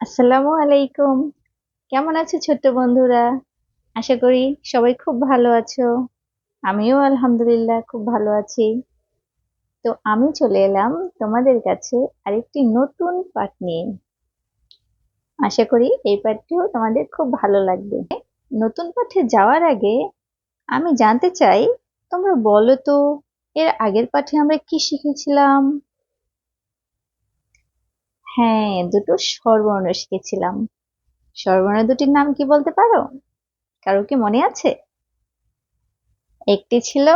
আসসালামু আলাইকুম। কেমন আছো ছোট্ট বন্ধুরা? আশা করি সবাই খুব ভালো আছো। আমিও আলহামদুলিল্লাহ খুব ভালো আছি। তো আমি চলে এলাম তোমাদের কাছে আরেকটি নতুন পাঠ নিয়ে। আশা করি এই পাঠটিও তোমাদের খুব ভালো লাগবে। নতুন পাঠে যাওয়ার আগে আমি জানতে চাই, তোমরা বলো তো এর আগের পাঠে আমরা কি শিখেছিলাম? হ্যাঁ, দুটো স্বরবর্ণ শিখেছিলাম। স্বরবর্ণ দুটির নাম কি বলতে পারো? কারো কি মনে আছে? একটি ছিল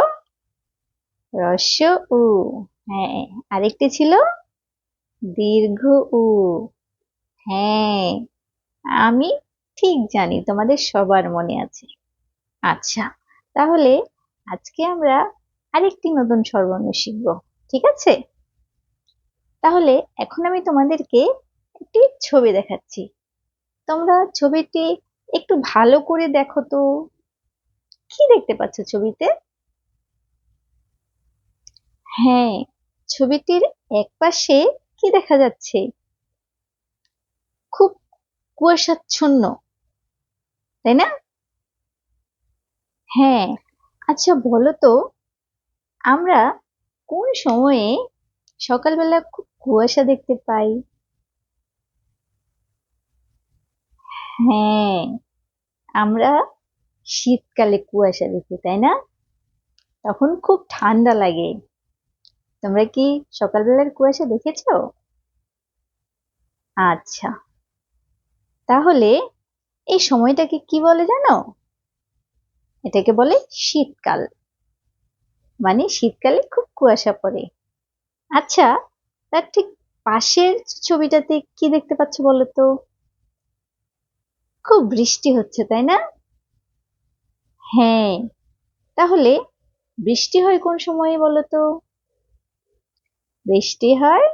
হ্রস্ব উ, হ্যাঁ, আরেকটি ছিল দীর্ঘ উ। হ্যাঁ, আমি ঠিক জানি তোমাদের সবার মনে আছে। আচ্ছা, তাহলে আজকে আমরা আরেকটি নতুন স্বরবর্ণ শিখব। ঠিক আছে? তাহলে এখন আমি তোমাদেরকে একটি ছবি দেখাচ্ছি। তোমরা ছবিটি একটু ভালো করে দেখো তো। কি দেখতে পাচ্ছ ছবিতে? হ্যাঁ, ছবিটির একপাশে কি দেখা যাচ্ছে? খুব কুয়াশাচ্ছন্ন, তাই না? হ্যাঁ। আচ্ছা বলো তো, আমরা কোন সময়ে সকালবেলা খুব কুয়াশা দেখতে পাই? হ্যাঁ, আমরা শীতকালে কুয়াশা দেখি, তাই না? তখন খুব ঠান্ডা লাগে। তোমরা কি সকালবেলার কুয়াশা দেখেছো? আচ্ছা, তাহলে এই সময়টাকে কি বলে জানো? এটাকে বলে শীতকাল। মানে শীতকালে খুব কুয়াশা পড়ে। আচ্ছা, তার ঠিক পাশের ছবিটাতে কি দেখতে পাচ্ছ বলো তো? খুব বৃষ্টি হচ্ছে, তাই না? হ্যাঁ, তাহলে বৃষ্টি হয় কোন সময়ে বলো তো? বৃষ্টি হয়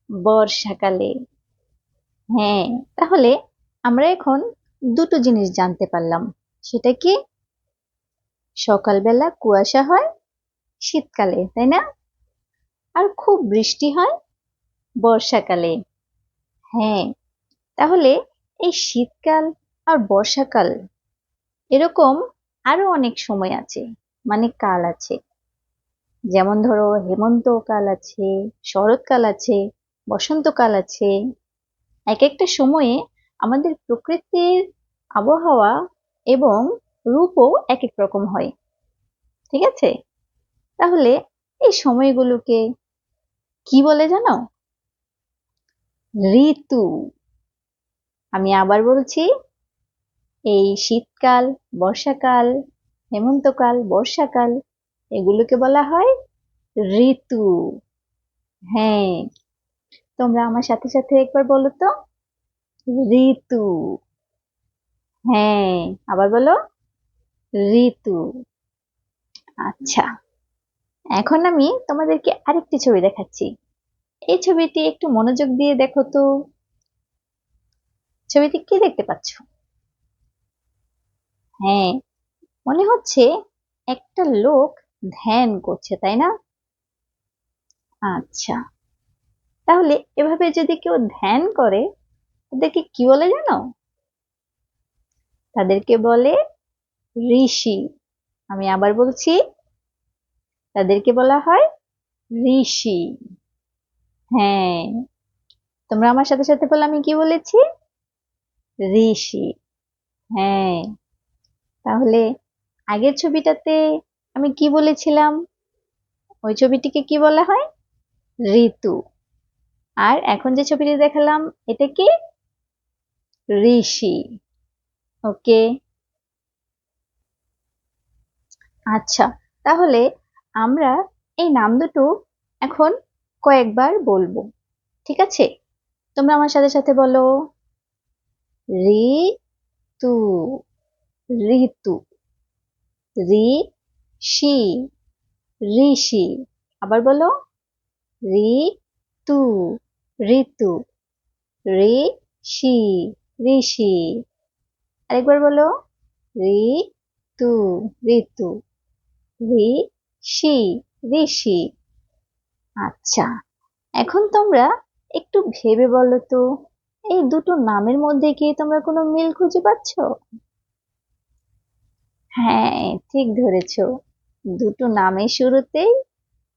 বর্ষাকালে। হ্যাঁ, তাহলে আমরা এখন দুটো জিনিস জানতে পারলাম। সেটা কি? সকালবেলা কুয়াশা হয় শীতকালে, তাই না? আর খুব বৃষ্টি হয় বর্ষাকালে। হ্যাঁ, তাহলে এই শীতকাল আর বর্ষাকাল এরকম আরো অনেক সময় আছে, মানে কাল আছে। যেমন ধরো হেমন্তকাল আছে, শরৎকাল আছে, বসন্তকাল আছে। এক একটা সময়ে আমাদের প্রকৃতির আবহাওয়া এবং রূপও এক এক রকম হয়। ঠিক আছে? তাহলে এই সময়গুলোকে কি বলে জানো? ঋতু। আমি আবার বলছি, এই শীতকাল, বর্ষাকাল, হেমন্তকাল, বর্ষাকাল এগুলোকে বলা হয় ঋতু। হ্যাঁ, তোমরা আমার সাথে সাথে একবার বলো তো, ঋতু। হ্যাঁ, আবার বলো, ঋতু। আচ্ছা, এখন আমি তোমাদেরকে আরেকটি ছবি দেখাচ্ছি। এই ছবিটি একটু মনোযোগ দিয়ে দেখো তো। ছবিটি কি দেখতে পাচ্ছ? হ্যাঁ, মনে হচ্ছে একটা লোক ধ্যান করছে, তাই না? আচ্ছা, তাহলে এভাবে যদি কেউ ধ্যান করে তাদেরকে কি বলে জানো? তাদেরকে বলে ঋষি। আমি আবার বলছি, তাদেরকে বলা হয় ঋষি। হ্যাঁ, তোমরা আমার সাথে সাথে বলো, আমি কি বলেছি? ঋষি। হ্যাঁ, তাহলে আগের ছবিটাতে আমি কি বলেছিলাম? ওই ছবিটিকে কি বলা হয়? ঋতু। আর এখন যে ছবিটি দেখালাম এটা কি? ঋষি। ওকে। আচ্ছা, তাহলে আমরা এই নাম দুটো এখন কয়েকবার বলবো। ঠিক আছে? তোমরা আমার সাথে সাথে বলো, ঋতু, ঋতু, ঋষি, ঋষি। আবার বলো, ঋতু, ঋতু, ঋষি, ঋষি। আরেকবার বলো, ঋতু, ঋতু, ঋষি, ঋষি। আচ্ছা, এখন তোমরা একটু ভেবে বলো তো, এই দুটো নামের মধ্যে কি তোমরা কোনো মিল খুঁজে পাচ্ছ? হ্যাঁ, ঠিক ধরেছ, দুটো নামের শুরুতেই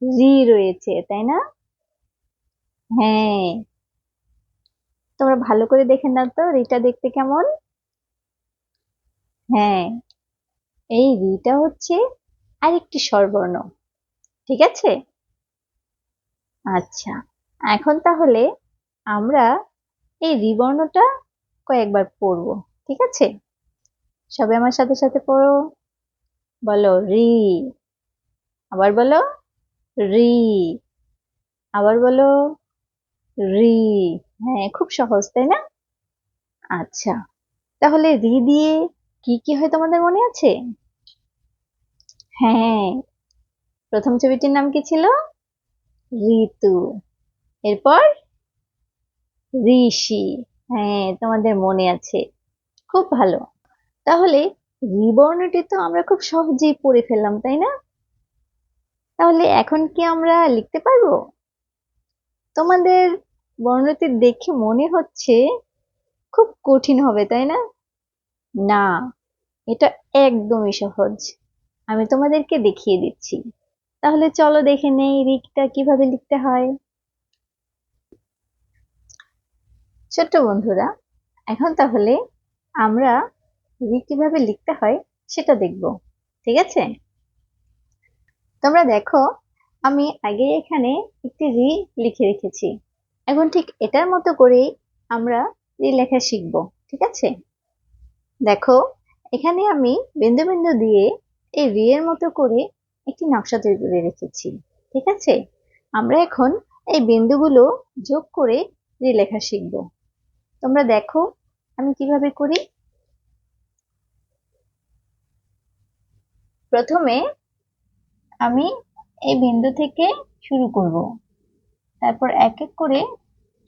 রি রয়েছে, তাই না? হ্যাঁ, তোমরা ভালো করে দেখে নাও তো রিটা দেখতে কেমন। হ্যাঁ, এই রিটা হচ্ছে আরেকটি স্বরবর্ণ, ঠিক আছে। আচ্ছা, এখন তাহলে আমরা এই রি বর্ণটা কয়েকবার পড়বো, ঠিক আছে। সবাই আমার সাথে সাথে পড়ো, বলো রি, আবার বলো রি, আবার বলো রি। হ্যাঁ, খুব সহজ তাই না? আচ্ছা, তাহলে রি দিয়ে কি কি হয় তোমাদের মনে আছে? হ্যাঁ, প্রথম ছবিটির নাম কি ছিল? ঋতু। এরপর ঋষি। হ্যাঁ, তোমাদের মনে আছে, খুব ভালো। তাহলে রি বর্ণটি তো আমরা খুব সহজেই পড়ে ফেললাম, তাই না? তাহলে এখন কি আমরা লিখতে পারবো? তোমাদের বর্ণটি দেখে মনে হচ্ছে খুব কঠিন হবে, তাই না? না, এটা একদমই সহজ। আমি তোমাদেরকে দেখিয়ে দিচ্ছি। তাহলে চলো দেখে নেই রিটা কিভাবে লিখতে হয়। ছোট্ট বন্ধুরা, এখন তাহলে আমরা রি কিভাবে লিখতে হয় সেটা দেখব, ঠিক আছে। তোমরা দেখো, আমি আগে এখানে একটি রি লিখে রেখেছি। এখন ঠিক এটার মতো করেই আমরা রি লেখা শিখব, ঠিক আছে। দেখো, এখানে আমি বিন্দু বিন্দু দিয়ে এই রি এর মতো করে একটি নকশা তৈরি করে রেখেছি, ঠিক আছে। আমরা এখন এই বিন্দুগুলো যোগ করে রি লেখা শিখব। তোমরা দেখো আমি কিভাবে করি। প্রথমে আমি এই বিন্দু থেকে শুরু করব, তারপর এক এক করে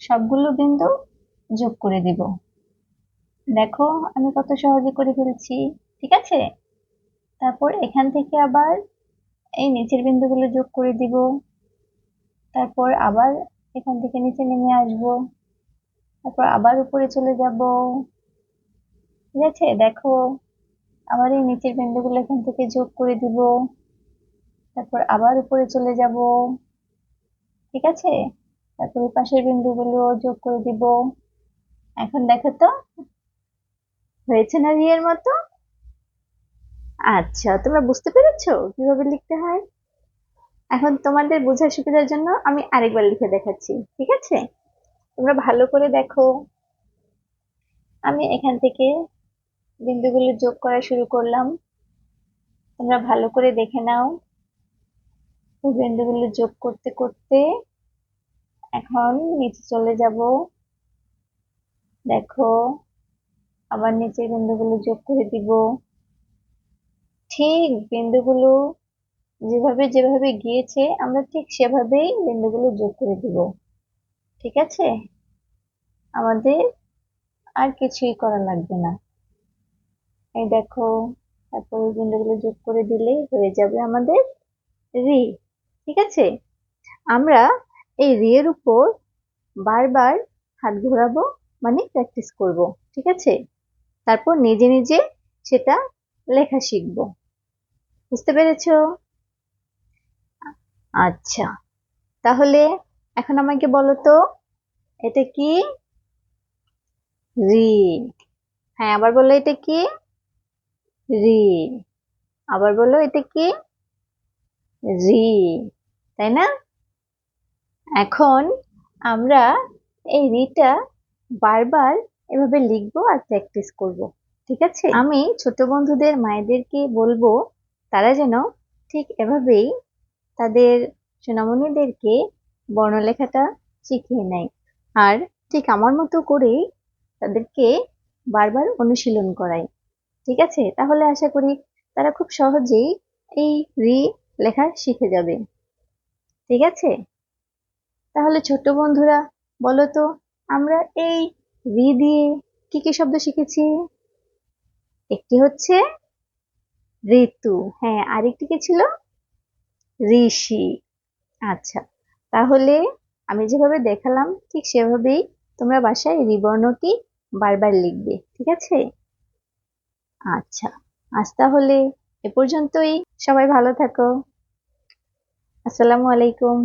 সবগুলো বিন্দু যোগ করে দিব। দেখো আমি কত সহজে করে ফেলছি, ঠিক আছে। তারপর এখান থেকে আবার এই নিচের বিন্দুগুলো যোগ করে দিব, তারপর আবার এখান থেকে নিচে নেমে আসব, তারপর আবার উপরে চলে যাব, ঠিক আছে। দেখো আবার এই নিচের বিন্দুগুলো এখান থেকে যোগ করে দিব, তারপর আবার উপরে চলে যাব, ঠিক আছে। তারপর এই পাশের বিন্দুগুলো যোগ করে দিব। এখন দেখো তো হয়েছে না রি এর মতো? আচ্ছা, তোমরা বুঝতে পেরেছো কিভাবে লিখতে হয়? এখন তোমাদের বোঝার সুবিধার জন্য আমি আরেকবার লিখে দেখাচ্ছি, ঠিক আছে। তোমরা ভালো করে দেখো, আমি এখান থেকে বিন্দুগুলো যোগ করা শুরু করলাম। তোমরা ভালো করে দেখে নাও, বিন্দুগুলো যোগ করতে করতে এখন নিচে চলে যাব। দেখো আবার নিচের বিন্দুগুলো যোগ করে দিব। ঠিক বিন্দুগুলো যেভাবে যেভাবে গিয়েছে আমরা ঠিক সেভাবেই বিন্দুগুলো যোগ করে দিব, ঠিক আছে। আমাদের আর কিছুই করা লাগবে না। এই দেখো, তারপরে বিন্দুগুলো যোগ করে দিলেই হয়ে যাবে আমাদের রি, ঠিক আছে। আমরা এই রি এর উপর বারবার হাত ঘোরাবো, মানে প্র্যাকটিস করব, ঠিক আছে। তারপর নিজে নিজে সেটা লেখা শিখবো, বুঝতে পেরেছো? আচ্ছা, তাহলে এখন আমাকে বলো তো এটা কি? রি। হ্যাঁ, আবার বলো এটা কি? রি। আবার বলো এটা কি? রি, তাই না? এখন আমরা এই রিটা বারবার এভাবে লিখবো আর প্র্যাকটিস করব, ঠিক আছে। আমি ছোট বন্ধুদের মায়েদেরকে বলবো তারা যেন ঠিক এভাবেই তাদের সোনামণিদেরকে বর্ণলেখাটা শিখিয়ে নেয়, আর ঠিক আমার মতো করেই তাদেরকে বারবার অনুশীলন করায়, ঠিক আছে। তাহলে আশা করি তারা খুব সহজেই এই রি লেখা শিখে যাবে, ঠিক আছে। তাহলে ছোট্ট বন্ধুরা, বলো তো আমরা এই রি দিয়ে কি কি শব্দ শিখেছি? একটি হচ্ছে ঋতু, হ্যাঁ, আরেকটি কি ছিল? ঋষি। আচ্ছা, তাহলে আমি যেভাবে দেখালাম ঠিক সেভাবেই তোমরা বাসায় রি বর্ণটি বারবার লিখবে, ঠিক আছে? আচ্ছা, আজ তাহলে এ পর্যন্তই। সবাই ভালো থাকো। আসসালামু আলাইকুম।